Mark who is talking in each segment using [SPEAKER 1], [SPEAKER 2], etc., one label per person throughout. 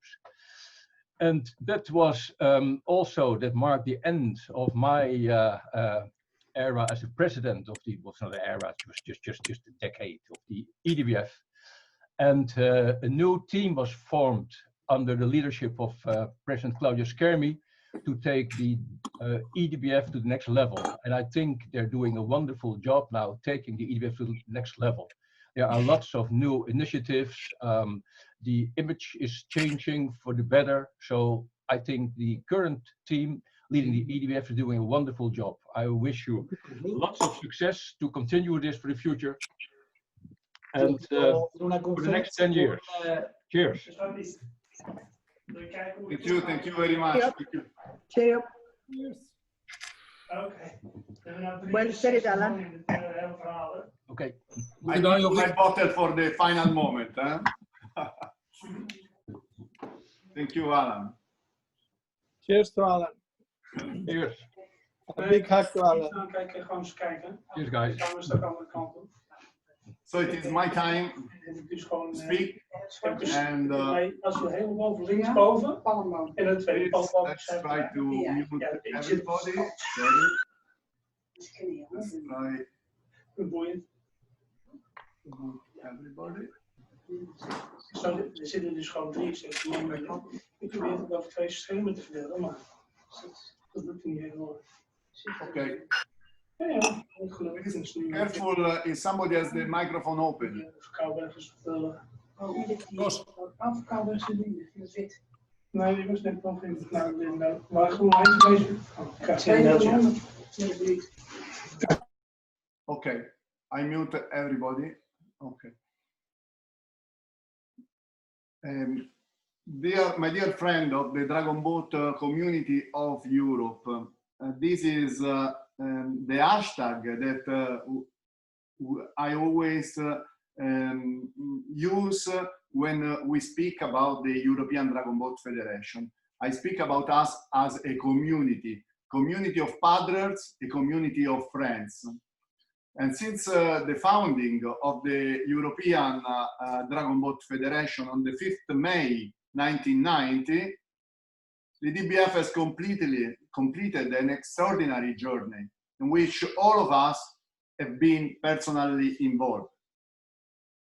[SPEAKER 1] championships. And that was also, that marked the end of my era as a president of the, well, it's not an era, it was just a decade of the EDBF. And a new team was formed under the leadership of President Claudio Schermi to take the EDBF to the next level. And I think they're doing a wonderful job now, taking the EDBF to the next level. There are lots of new initiatives. The image is changing for the better. So I think the current team leading the EDBF is doing a wonderful job. I wish you lots of success to continue this for the future. And for the next 10 years. Cheers.
[SPEAKER 2] Thank you very much.
[SPEAKER 3] Yep.
[SPEAKER 2] Thank you.
[SPEAKER 3] Cheers.
[SPEAKER 4] Okay.
[SPEAKER 3] Buonasera, Alan.
[SPEAKER 1] Okay.
[SPEAKER 2] I need my bottle for the final moment. Huh? Thank you, Alan.
[SPEAKER 5] Cheers to Alan.
[SPEAKER 1] Cheers.
[SPEAKER 5] A big hug to Alan.
[SPEAKER 1] Cheers, guys.
[SPEAKER 2] So it is my time to speak. And
[SPEAKER 4] als we helemaal boven links boven en het tweede pad
[SPEAKER 2] let's try to mute everybody. Sorry. Let's try
[SPEAKER 4] boeiend.
[SPEAKER 2] everybody.
[SPEAKER 4] Er zitten dus gewoon 73 man mee. Ik probeer het over 2 schermen te verdelen, maar dat lukt niet helemaal.
[SPEAKER 2] Okay.
[SPEAKER 4] Ja, gelukkig is nu.
[SPEAKER 2] Careful if somebody has the microphone open.
[SPEAKER 4] Verkoudberg is vertellen.
[SPEAKER 3] Afkouden ze niet, dat is wit.
[SPEAKER 4] Nee, ik moest net nog vinden. Nou, maar gewoon eens bezig. Krijg je een mailtje.
[SPEAKER 2] Okay. I mute everybody. Okay. My dear friend of the Dragon Boat community of Europe, this is the hashtag that I always use when we speak about the European Dragon Boat Federation. I speak about us as a community of paddlers, a community of friends. And since the founding of the European Dragon Boat Federation on the 5th May 1990, the EDBF has completed an extraordinary journey in which all of us have been personally involved.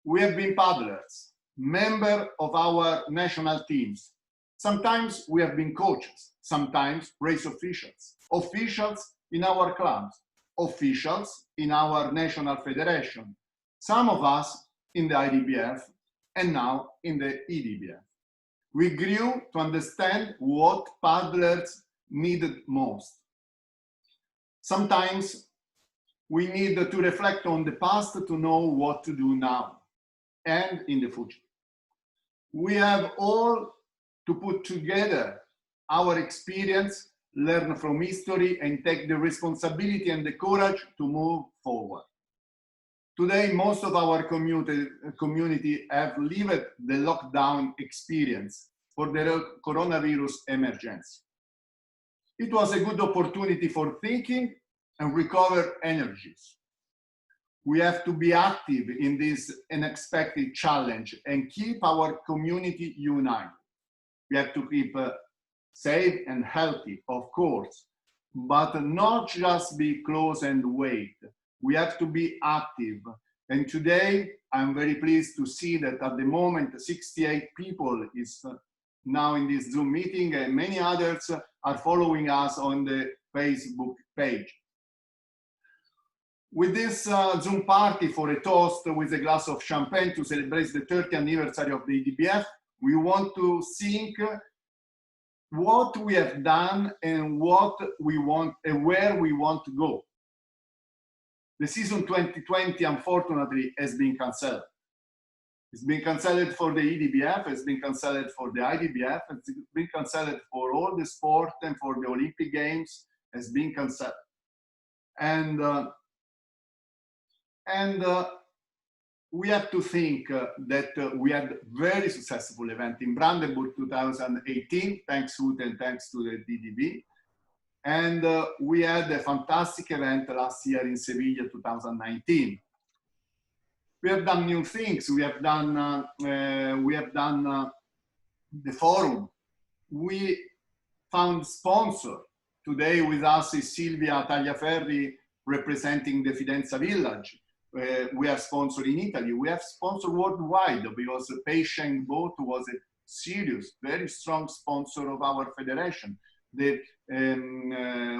[SPEAKER 2] We have been paddlers, members of our national teams. Sometimes we have been coaches, sometimes race officials, officials in our clubs, officials in our national federation, some of us in the IDBF, and now in the EDBF. We grew to understand what paddlers needed most. Sometimes we need to reflect on the past to know what to do now and in the future. We have all to put together our experience, learn from history, and take the responsibility and the courage to move forward. Today, most of our community have lived the lockdown experience for the coronavirus emergency. It was a good opportunity for thinking and recover energies. We have to be active in this unexpected challenge and keep our community united. We have to keep safe and healthy, of course, but not just be close and wait. We have to be active. And today, I'm very pleased to see that at the moment, 68 people is now in this Zoom meeting, and many others are following us on the Facebook page. With this Zoom party for a toast with a glass of champagne to celebrate the 30th anniversary of the EDBF, we want to think what we have done and what we want and where we want to go. The season 2020, unfortunately, has been cancelled. It's been cancelled for the EDBF, it's been cancelled for the IDBF, it's been cancelled for all the sport and for the Olympic Games, it's been cancelled. And we have to think that we had very successful event in Brandenburg 2018, thanks to and thanks to the DDB. And we had a fantastic event last year in Sevilla 2019. We have done new things. We have done the forum. We found sponsor. Today with us is Silvia Tagliaferri representing the Fidenza Village. We are sponsored in Italy. We have sponsored worldwide because the Patient Boat was a serious, very strong sponsor of our federation. The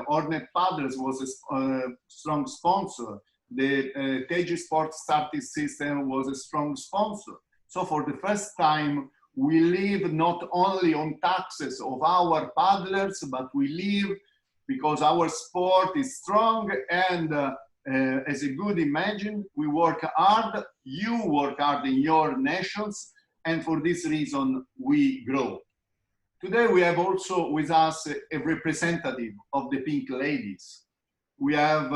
[SPEAKER 2] Hornet Paddles was a strong sponsor. The Teji Sports Starting System was a strong sponsor. So for the first time, we live not only on taxes of our paddlers, but we live because our sport is strong and as a good imagine, we work hard, you work hard in your nations, and for this reason, we grow. Today, we have also with us a representative of the Pink Ladies. We have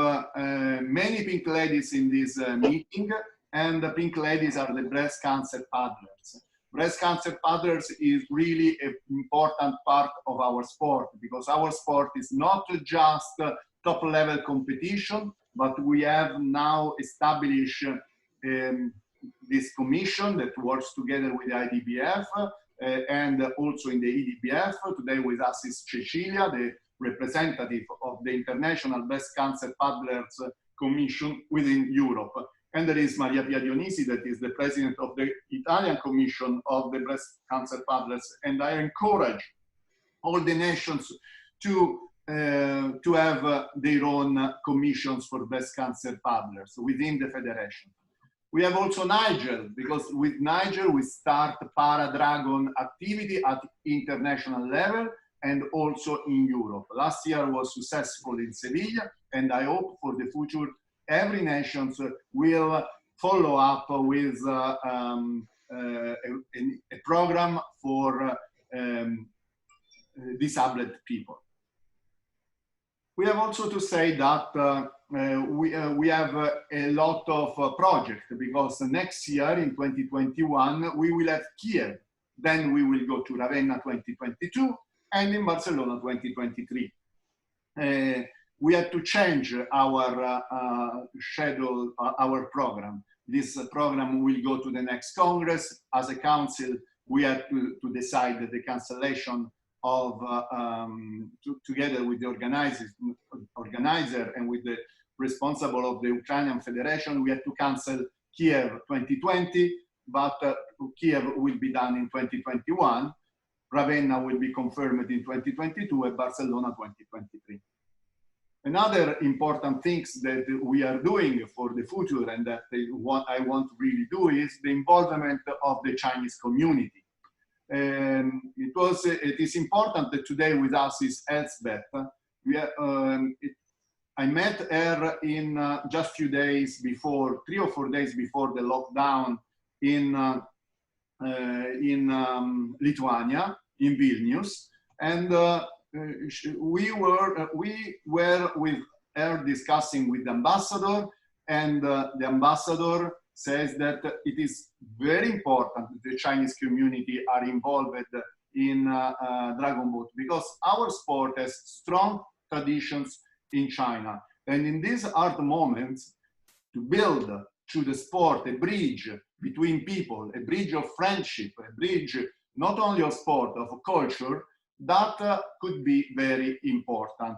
[SPEAKER 2] many Pink Ladies in this meeting, and the Pink Ladies are the breast cancer paddlers. Breast cancer paddlers is really an important part of our sport because our sport is not just top level competition, but we have now established this commission that works together with the IDBF and also in the EDBF. Today with us is Cecilia, the representative of the International Breast Cancer Paddlers Commission within Europe. And there is Maria Pia Dionisi, that is the president of the Italian Commission of the Breast Cancer Paddlers. And I encourage all the nations to have their own commissions for breast cancer paddlers within the federation. We have also Nigel, because with Nigel we start Para-Dragon activity at international level and also in Europe. Last year was successful in Sevilla, and I hope for the future every nation will follow up with a program for disabled people. We have also to say that we have a lot of projects because next year in 2021 we will have Kiev, then we will go to Ravenna 2022 and in Barcelona 2023. We have to change our schedule, our program. This program will go to the next Congress. As a council, we have to decide the cancellation of, together with the organizer and with the responsible of the Ukrainian Federation, we have to cancel Kiev 2020, but Kiev will be done in 2021. Ravenna will be confirmed in 2022 and Barcelona 2023. Another important things that we are doing for the future and that I want to really do is the involvement of the Chinese community. It is important that today with us is Elsbeth. I met her in just few days before, 3 or 4 days before the lockdown in Lithuania, in Vilnius, and we were with her discussing with the ambassador, and the ambassador says that it is very important that the Chinese community are involved in Dragon Boat because our sport has strong traditions in China. And in these hard moments, to build through the sport a bridge between people, a bridge of friendship, a bridge not only of sport, of culture, that could be very important.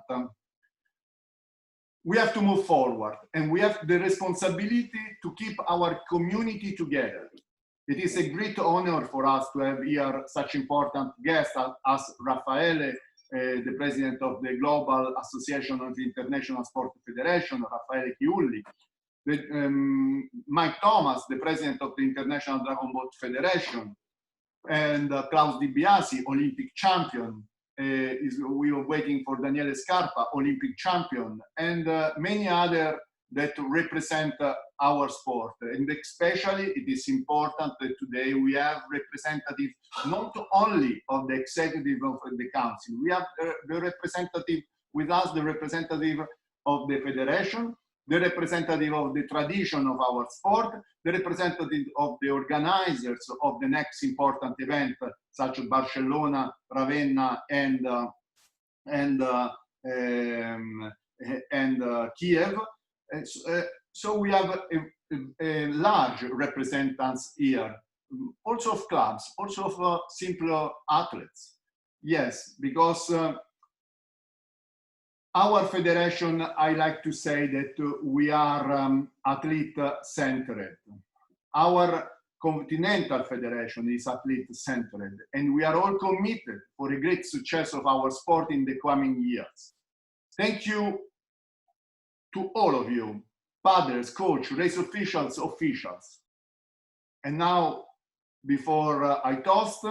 [SPEAKER 2] We have to move forward and we have the responsibility to keep our community together. It is a great honor for us to have here such important guests as Raffaele, the president of the Global Association of the International Sport Federation, Raffaele Chiulli, Mike Thomas, the president of the International Dragon Boat Federation, and Klaus Di Biasi, Olympic champion. We are waiting for Daniele Scarpa, Olympic champion, and many other that represent our sport. And especially it is important that today we have representatives not only of the executive of the council, we have the representative with us, the representative of the federation, the representative of the tradition of our sport, the representative of the organizers of the next important event, such as Barcelona, Ravenna, and Kiev. So we have a large representatives here also of clubs, also of simple athletes. Yes, because our federation, I like to say that we are athlete-centered. Our continental federation is athlete-centered, and we are all committed for a great success of our sport in the coming years. Thank you to all of you, paddlers, coach, race officials. And now, before I toast,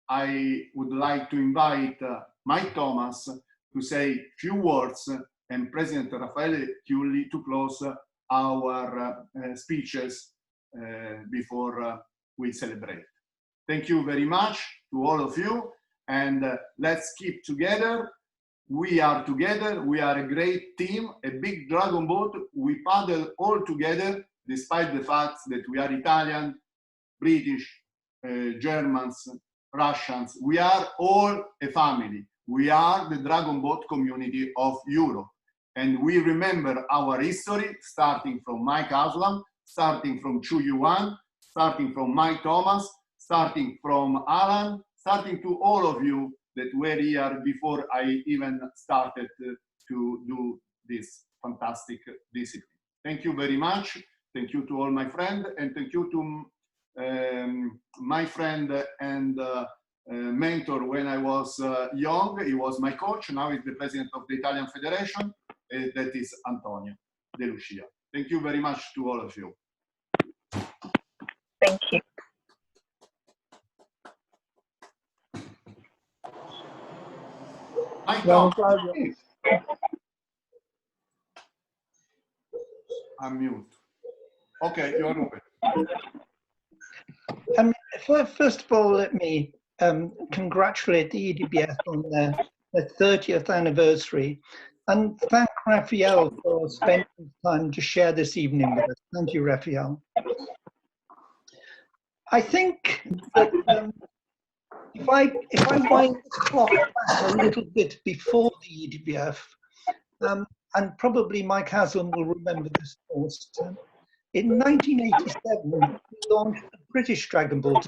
[SPEAKER 2] I would like to invite Mike Thomas to say a few words and President Raffaele Chiulli to close our speeches before we celebrate. Thank you very much to all of you, and let's keep together. We are together, we are a great team, a big dragon boat. We paddle all together, despite the fact that we are Italian, British, Germans, Russians. We are all a family. We are the dragon boat community of Europe. And we remember our history, starting from Mike Haslam, starting from Chu Yuan, starting from Mike Thomas, starting from Alan, starting to all of you that were here before I even started to do this fantastic discipline. Thank you very much. Thank you to all my friends, and thank you to my friend and mentor when I was young. He was my coach. Now he's the president of the Italian Federation. That is Antonio De Lucia. Thank you very much to all of you.
[SPEAKER 6] Thank you.
[SPEAKER 2] Tom,
[SPEAKER 5] Claudio.
[SPEAKER 2] I'm mute. Okay, you're open.
[SPEAKER 7] First of all, let me congratulate the EDBF on their 30th anniversary and thank Raphael for spending time to share this evening with us. Thank you, Raphael. I think that if I wind the clock back a little bit before the EDBF, and probably Mike Haslam will remember this most, in 1987, we launched the British Dragon Boat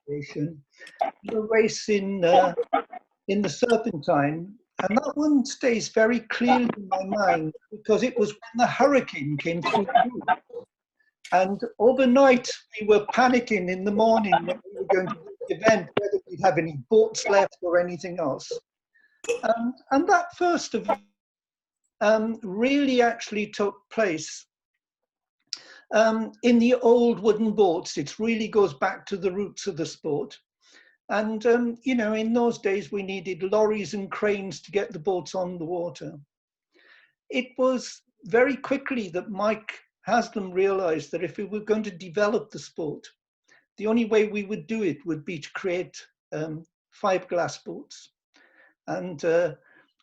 [SPEAKER 7] Association, a race in the Serpentine, and that one stays very clearly in my mind because it was when the hurricane came through. And overnight, we were panicking in the morning when we were going to do the event, whether we'd have any boats left or anything else. And that first event really actually took place in the old wooden boats. It really goes back to the roots of the sport. And, you know, in those days, we needed lorries and cranes to get the boats on the water. It was very quickly that Mike Haslam realized that if we were going to develop the sport, the only way we would do it would be to create fiberglass boats. And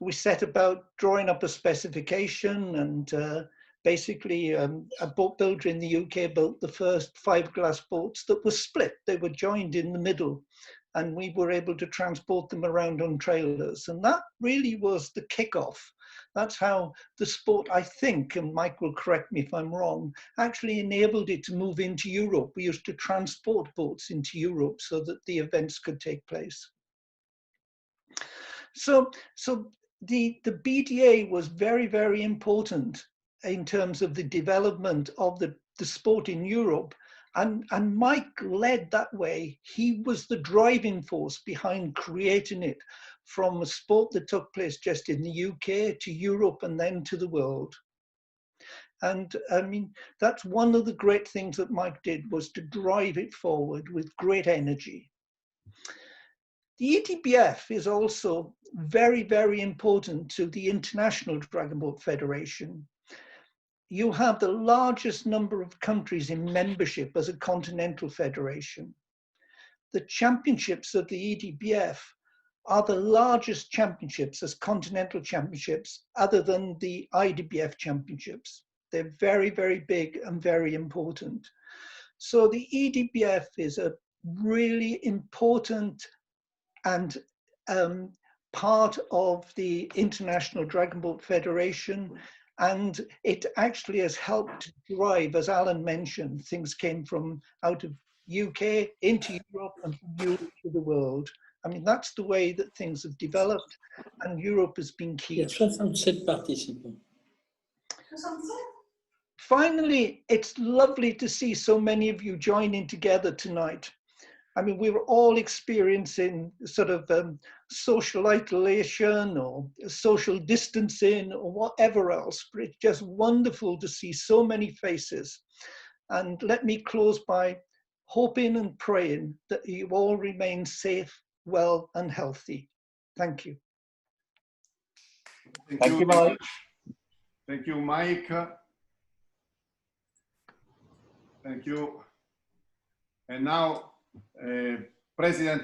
[SPEAKER 7] we set about drawing up a specification, and basically a boat builder in the UK built the first fiberglass boats that were split. They were joined in the middle, and we were able to transport them around on trailers. And that really was the kickoff. That's how the sport, I think, and Mike will correct me if I'm wrong, actually enabled it to move into Europe. We used to transport boats into Europe so that the events could take place. So the BDA was very, very important in terms of the development of the sport in Europe. And Mike led that way. He was the driving force behind creating it from a sport that took place just in the UK to Europe and then to the world. And I mean, that's one of the great things that Mike did, was to drive it forward with great energy. The EDBF is also very, very important to the International Dragon Boat Federation. You have the largest number of countries in membership as a continental federation. The championships of the EDBF are the largest championships as continental championships other than the IDBF championships. They're very, very big and very important. So the EDBF is a really important and part of the International Dragon Boat Federation. And it actually has helped to drive, as Alan mentioned, things came from out of UK into Europe and from Europe to the world. I mean, that's the way that things have developed, and Europe has been
[SPEAKER 6] Il
[SPEAKER 7] key.
[SPEAKER 6] y a 67 participants.
[SPEAKER 7] Finally, it's lovely to see so many of you joining together tonight. I mean, we were all experiencing sort of social isolation or social distancing or whatever else, but it's just wonderful to see so many faces. And let me close by hoping and praying that you all remain safe, well, and healthy. Thank you.
[SPEAKER 2] Thank you, Mike. Thank you, Mike. Thank you. And now, President